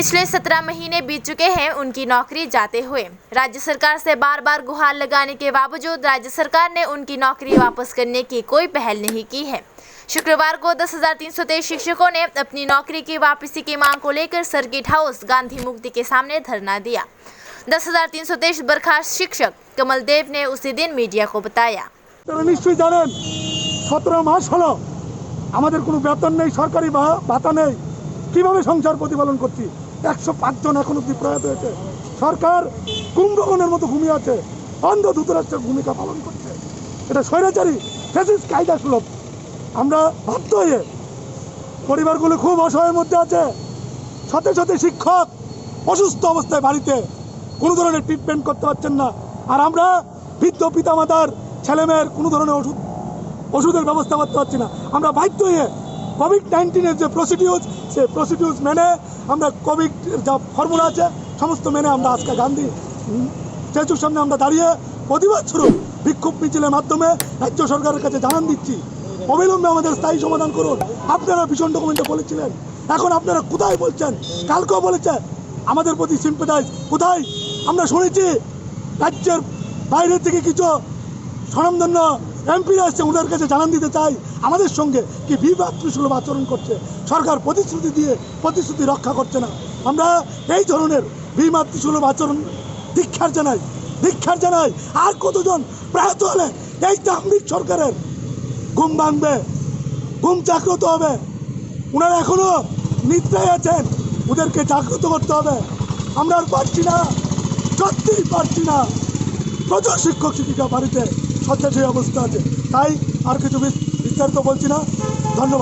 पिछले 17 महीने बीत चुके हैं उनकी नौकरी जाते हुए। राज्य सरकार से बार बार गुहार लगाने के बावजूद राज्य सरकार ने उनकी नौकरी वापस करने की कोई पहल नहीं की है। शुक्रवार को 10,323 शिक्षकों ने अपनी नौकरी की वापसी की मांग को लेकर सर्किट हाउस गांधी मूर्ति के सामने धरना दिया। 10,323 बर्खास्त शिक्षक कमल देव ने उसी दिन मीडिया को बताया, निश्चय जानें 17 मास हलो आमादेर कोनो बेतन नहीं, सरकारी भाता नहीं, কিভাবে সংসার প্রতিপালন করছি। 105 জন এখন অবধি প্রয়াত হয়েছে। সরকার কুম্ভকর্ণের মতো ঘুমিয়ে আছে, অন্ধ ধূতরাষ্ট্রের ভূমিকা পালন করছে। এটা স্বৈরাচারী ফ্যাসিস্ট কায়দা সুলভ। আমরা বাধ্য হয়ে পরিবারগুলো খুব অসহায়ের মধ্যে আছে। শত শত শিক্ষক অসুস্থ অবস্থায় বাড়িতে কোনো ধরনের ট্রিটমেন্ট করতে পারছেন না। আর আমরা বৃদ্ধ পিতামাতার ছেলেমেয়ের কোনো ধরনের ওষুধের ব্যবস্থা করতে পারছি না। আমরা বাধ্য হয়ে কোভিড-19 যে প্রসিডিউরস মেনে আমরা কোভিড যা ফর্মুলা আছে সমস্ত মেনে আমরা আজকে গান্ধী স্ট্যাচুর সামনে আমরা দাঁড়িয়ে প্রতিবাদ স্বরূপ বিক্ষোভ মিছিলের মাধ্যমে রাজ্য সরকারের কাছে জানান দিচ্ছি, অবিলম্বে আমাদের স্থায়ী সমাধান করুন। আপনারা ভীষণ ডকুমেন্টে বলেছিলেন, এখন আপনারা কোথায় বলছেন? কালকেও বলেছেন আমাদের প্রতি সিম্পেথাইজ কোথায়? আমরা শুনেছি রাজ্যের বাইরে থেকে কিছু স্বনামধন্য এমপিরা আসছে, ওদের কাছে জানান দিতে চাই আমাদের সঙ্গে কি বিভ্রাতৃসুলভ আচরণ করছে। সরকার প্রতিশ্রুতি দিয়ে প্রতিশ্রুতি রক্ষা করছে না। আমরা এই ধরনের বিভ্রাতৃসুলভ আচরণ ধিক্ষার জানাই। আর কতজন প্রয়াত হলে এই তামলিক সরকারের ঘুম ভাঙবে, ঘুম জাগ্রত হবে। ওনারা এখনো নিদ্রায় আছেন, ওদেরকে জাগ্রত করতে হবে। আমরা আর পারছি না, সত্যিই পারছি না। প্রচুর শিক্ষক শিক্ষিকা বাড়িতে শয্যাশায়ী অবস্থা আছে। তাই আর কিছু বিস্তারিত বলছি না। ধন্যবাদ।